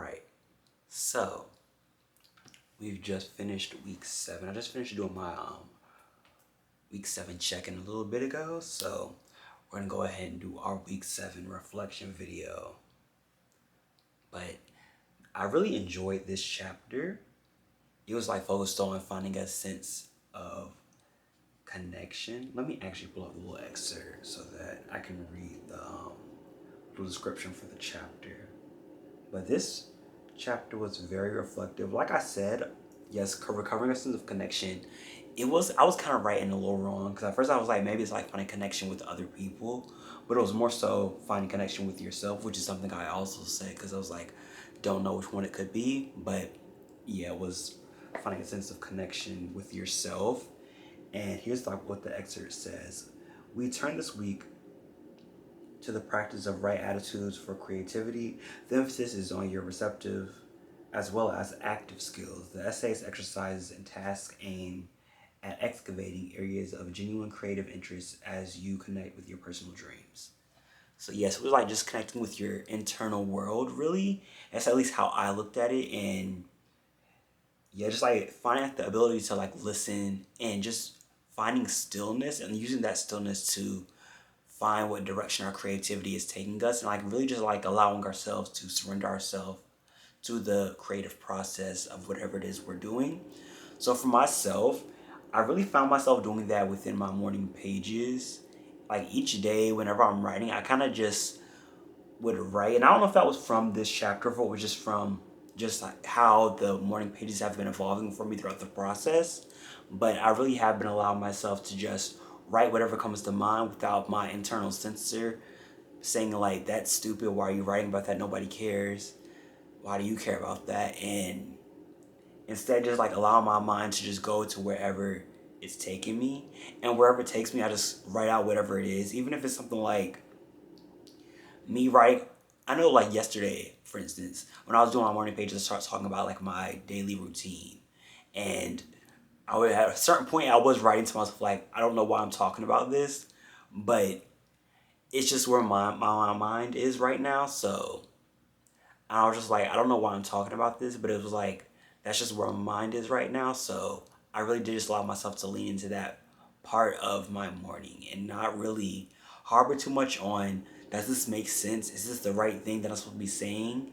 Right. So we've just finished week 7. I just finished doing my week 7 check-in a little bit ago. So we're gonna go ahead and do our week 7 reflection video. But I really enjoyed this chapter. It was like focused on finding a sense of connection. Let me actually pull up a little excerpt so that I can read the description for the chapter. But this chapter was very reflective. Like I said, yes, recovering a sense of connection. I was kind of right and a little wrong because at first I was like, maybe it's like finding connection with other people, but it was more so finding connection with yourself, which is something I also said because I was like, don't know which one it could be, but yeah, it was finding a sense of connection with yourself. And here's like what the excerpt says. We turn this week to the practice of right attitudes for creativity. The emphasis is on your receptive as well as active skills. The essays, exercises, and tasks aim at excavating areas of genuine creative interest as you connect with your personal dreams. So yes, it was like just connecting with your internal world, really. That's at least how I looked at it. And yeah, just like finding the ability to like listen and just finding stillness and using that stillness to find what direction our creativity is taking us, and like really just like allowing ourselves to surrender ourselves to the creative process of whatever it is we're doing. So for myself, I really found myself doing that within my morning pages. Like each day whenever I'm writing, I kind of just would write, and I don't know if that was from this chapter or if it was just from just like how the morning pages have been evolving for me throughout the process. But I really have been allowing myself to just write whatever comes to mind without my internal censor saying like, that's stupid, why are you writing about that, nobody cares, why do you care about that? And instead just like allow my mind to just go to wherever it's taking me, and wherever it takes me I just write out whatever it is, even if it's something like me writing. I know like yesterday, for instance, when I was doing my morning pages, I started talking about like my daily routine. And I would at a certain point I was writing to myself like, I don't know why I'm talking about this, but it's just where my mind is right now. So I was just like, I don't know why I'm talking about this, but it was like, that's just where my mind is right now. So I really did just allow myself to lean into that part of my morning and not really harbor too much on, does this make sense? Is this the right thing that I'm supposed to be saying?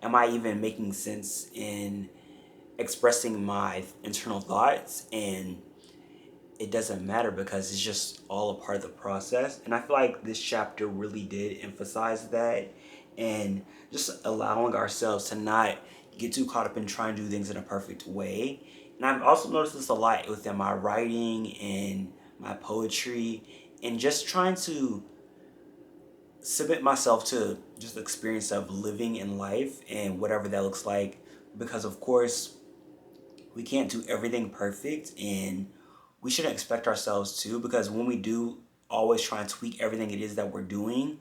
Am I even making sense in expressing my internal thoughts? And it doesn't matter because it's just all a part of the process. And I feel like this chapter really did emphasize that, and just allowing ourselves to not get too caught up in trying to do things in a perfect way. And I've also noticed this a lot within my writing and my poetry, and just trying to submit myself to just the experience of living in life and whatever that looks like. Because of course, we can't do everything perfect, and we shouldn't expect ourselves to, because when we do always try and tweak everything it is that we're doing,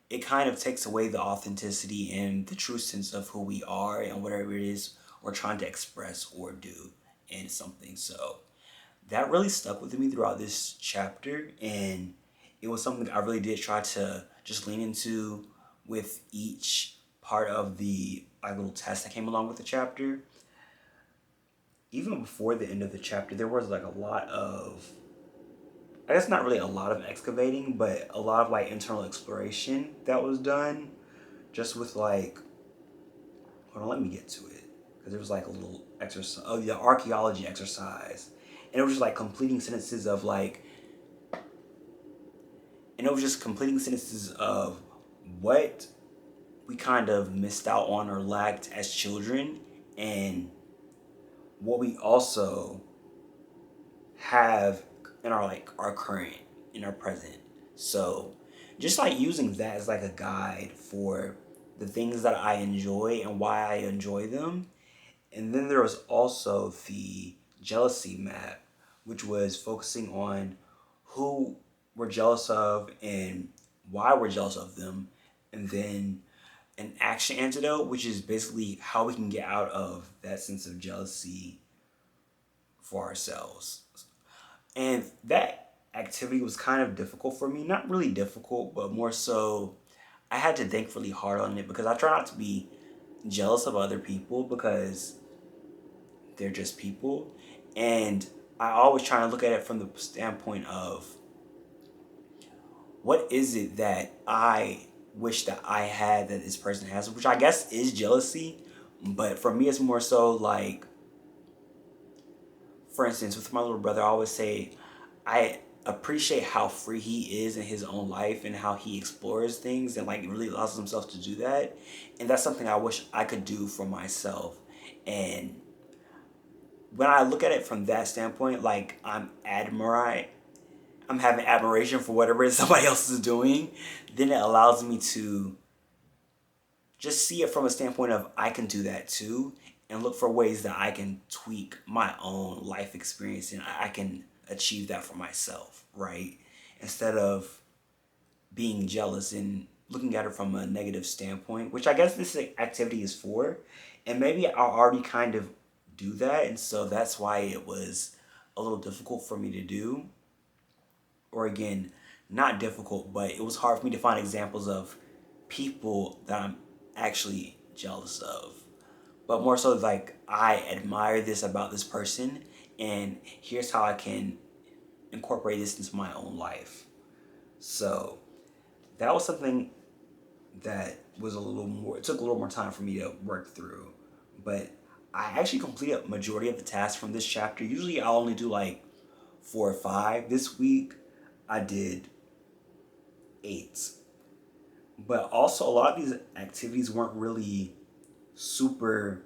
it kind of takes away the authenticity and the true sense of who we are and whatever it is we're trying to express or do in something. So that really stuck with me throughout this chapter, and it was something I really did try to just lean into with each part of the like little test that came along with the chapter. Even before the end of the chapter, there was like a lot of, I guess not really a lot of excavating, but a lot of like internal exploration that was done just with like, hold on, let me get to it. Because there was like a little exercise, oh, the archaeology exercise. And it was just like completing sentences of like, and it was just completing sentences of what we kind of missed out on or lacked as children, and what we also have in our like our current, in our present. So just like using that as like a guide for the things that I enjoy and why I enjoy them. And then there was also the jealousy map, which was focusing on who we're jealous of and why we're jealous of them. And then an action antidote, which is basically how we can get out of that sense of jealousy for ourselves. And that activity was kind of difficult for me. Not really difficult, but more so I had to think really hard on it because I try not to be jealous of other people because they're just people. And I always try to look at it from the standpoint of what is it that I wish that I had that this person has, which I guess is jealousy. But for me, it's more so like, for instance, with my little brother, I always say I appreciate how free he is in his own life and how he explores things and like really allows himself to do that. And that's something I wish I could do for myself. And when I look at it from that standpoint, like I'm having admiration for whatever it is somebody else is doing, then it allows me to just see it from a standpoint of I can do that too and look for ways that I can tweak my own life experience and I can achieve that for myself, right? Instead of being jealous and looking at it from a negative standpoint, which I guess this activity is for. And maybe I already kind of do that, and so that's why it was a little difficult for me to do. Or again, not difficult, but it was hard for me to find examples of people that I'm actually jealous of. But more so like I admire this about this person and here's how I can incorporate this into my own life. So that was something that was a little more, it took a little more time for me to work through. But I actually completed a majority of the tasks from this chapter. Usually I only do like 4 or 5. This week I did 8. But also a lot of these activities weren't really super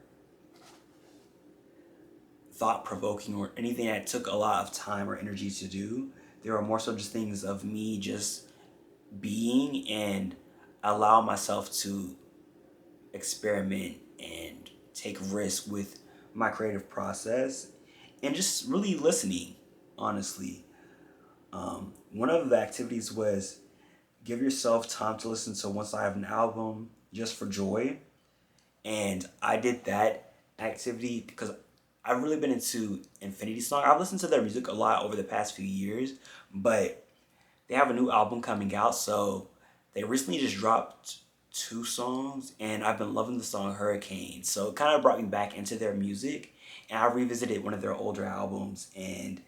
thought provoking or anything that took a lot of time or energy to do. They were more so just things of me just being and allow myself to experiment and take risks with my creative process and just really listening, honestly. One of the activities was give yourself time to listen to Once I Have an Album just for joy. And I did that activity because I've really been into Infinity Song. I've listened to their music a lot over the past few years, but they have a new album coming out. So they recently just dropped 2 songs, and I've been loving the song Hurricane. So it kind of brought me back into their music, and I revisited one of their older albums, and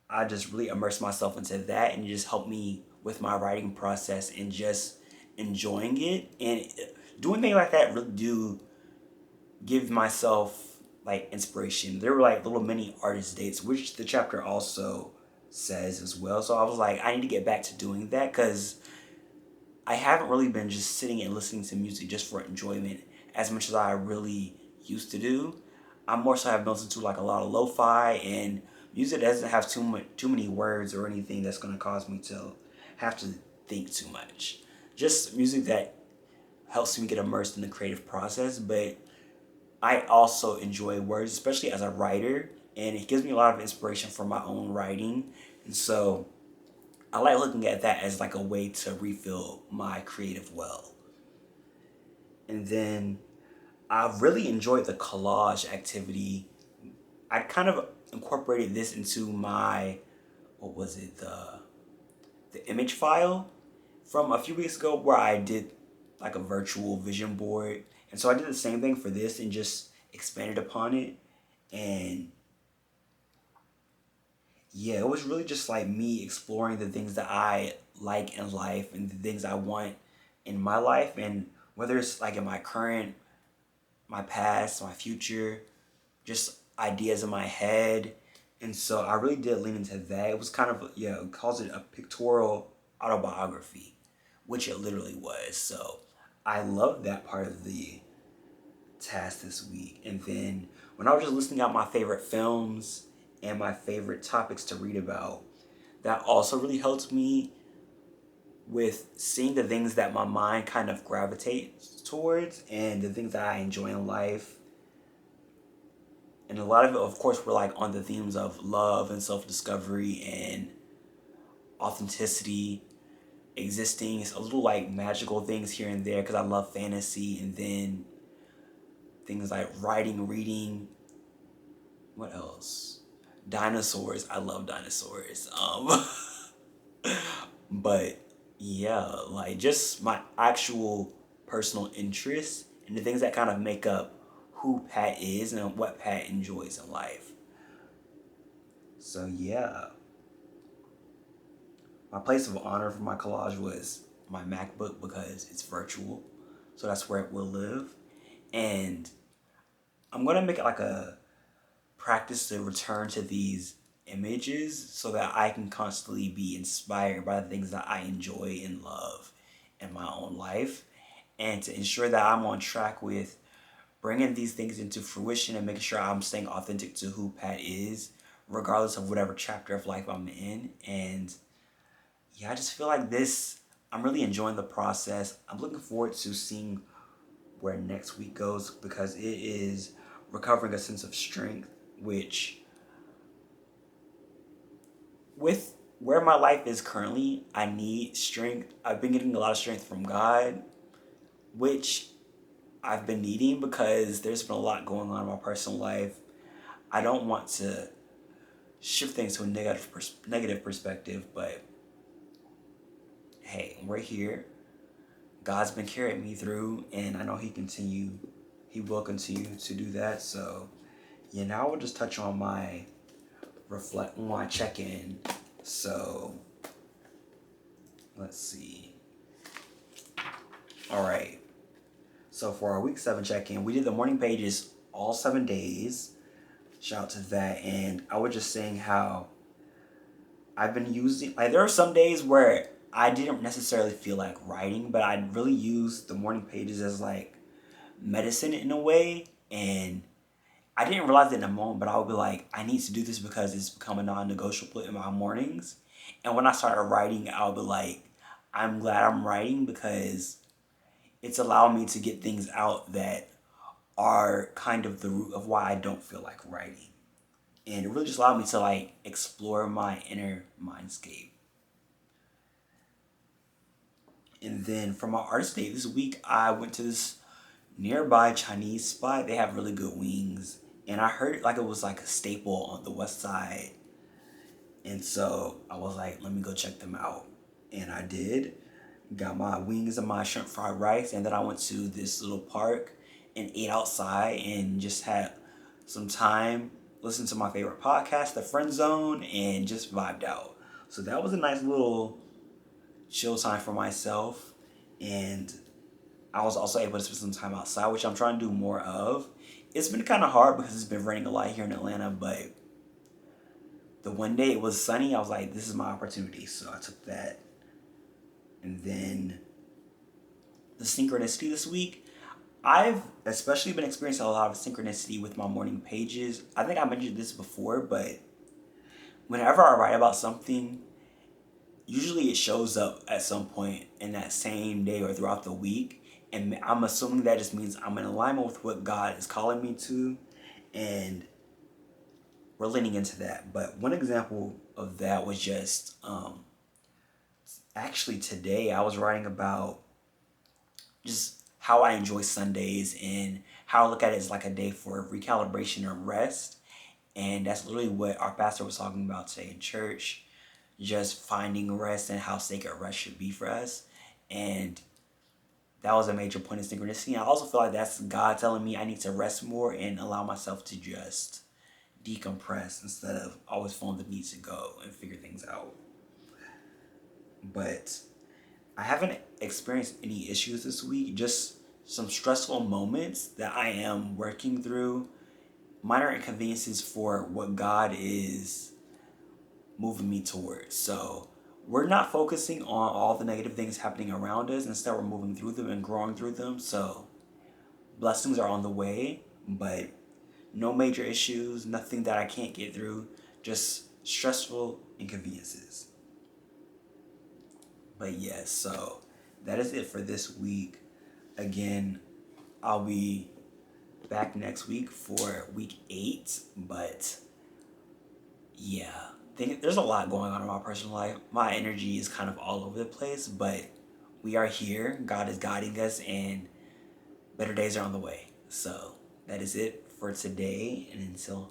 I just really immersed myself into that, and it just helped me with my writing process and just enjoying it. And doing things like that really do give myself like inspiration. There were like little mini artist dates, which the chapter also says as well. So I was like, I need to get back to doing that because I haven't really been just sitting and listening to music just for enjoyment as much as I really used to do. I more so have been listening to like a lot of lo-fi and music that doesn't have too many words or anything that's gonna cause me to have to think too much. Just music that helps me get immersed in the creative process, but I also enjoy words, especially as a writer, and it gives me a lot of inspiration for my own writing. And so I like looking at that as like a way to refill my creative well. And then I really enjoyed the collage activity. I kind of incorporated this into my, what was it, the image file from a few weeks ago where I did like a virtual vision board. And so I did the same thing for this and just expanded upon it. And yeah, it was really just like me exploring the things that I like in life and the things I want in my life. And whether it's like in my current, my past, my future, just ideas in my head. And so I really did lean into that. It was kind of, yeah, it calls it a pictorial autobiography, which it literally was. So I loved that part of the task this week. And then when I was just listing out my favorite films and my favorite topics to read about, that also really helped me with seeing the things that my mind kind of gravitates towards and the things that I enjoy in life. And a lot of it, of course, were like on the themes of love and self-discovery and authenticity, existing. It's a little like magical things here and there because I love fantasy. And then things like writing, reading. What else? Dinosaurs. I love dinosaurs. But yeah, like just my actual personal interests and the things that kind of make up who Pat is and what Pat enjoys in life. So yeah, my place of honor for my collage was my MacBook because it's virtual, so that's where it will live. And I'm gonna make it like a practice to return to these images so that I can constantly be inspired by the things that I enjoy and love in my own life, and to ensure that I'm on track with bringing these things into fruition and making sure I'm staying authentic to who Pat is, regardless of whatever chapter of life I'm in. And yeah, I just feel like I'm really enjoying the process. I'm looking forward to seeing where next week goes because it is recovering a sense of strength, which, with where my life is currently, I need strength. I've been getting a lot of strength from God, which I've been needing because there's been a lot going on in my personal life. I don't want to shift things to a negative perspective, but hey, we're here. God's been carrying me through, and I know He will continue to do that. So, yeah, now I will just touch on my check-in. So, let's see. All right. So for our week 7 check-in, we did the morning pages all 7 days. Shout out to that. And I was just saying how I've been using, like, there are some days where I didn't necessarily feel like writing, but I really used the morning pages as like medicine in a way. And I didn't realize it in a moment, but I would be like, I need to do this because it's become a non-negotiable in my mornings. And when I started writing, I would be like, I'm glad I'm writing because it's allowed me to get things out that are kind of the root of why I don't feel like writing. And it really just allowed me to like explore my inner mindscape. And then for my artist day this week, I went to this nearby Chinese spot. They have really good wings. And I heard like it was like a staple on the west side. And so I was like, let me go check them out. And I did. Got my wings and my shrimp fried rice. And then I went to this little park and ate outside and just had some time, listened to my favorite podcast, The Friend Zone, and just vibed out. So that was a nice little chill time for myself. And I was also able to spend some time outside, which I'm trying to do more of. It's been kind of hard because it's been raining a lot here in Atlanta, but the one day it was sunny, I was like, this is my opportunity. So I took that. And then the synchronicity this week, I've especially been experiencing a lot of synchronicity with my morning pages. I think I mentioned this before, but whenever I write about something, usually it shows up at some point in that same day or throughout the week. And I'm assuming that just means I'm in alignment with what God is calling me to. And we're leaning into that. But one example of that was just actually today I was writing about just how I enjoy Sundays and how I look at it as like a day for recalibration and rest. And that's literally what our pastor was talking about today in church. Just finding rest and how sacred rest should be for us. And that was a major point of synchronicity. And I also feel like that's God telling me I need to rest more and allow myself to just decompress instead of always feeling the need to go and figure things out. But I haven't experienced any issues this week, just some stressful moments that I am working through, minor inconveniences for what God is moving me towards. So we're not focusing on all the negative things happening around us. Instead, we're moving through them and growing through them. So blessings are on the way, but no major issues, nothing that I can't get through, just stressful inconveniences. But yes, so that is it for this week. Again, I'll be back next week for week 8, but yeah, there's a lot going on in my personal life. My energy is kind of all over the place, but we are here. God is guiding us, and better days are on the way. So that is it for today, and until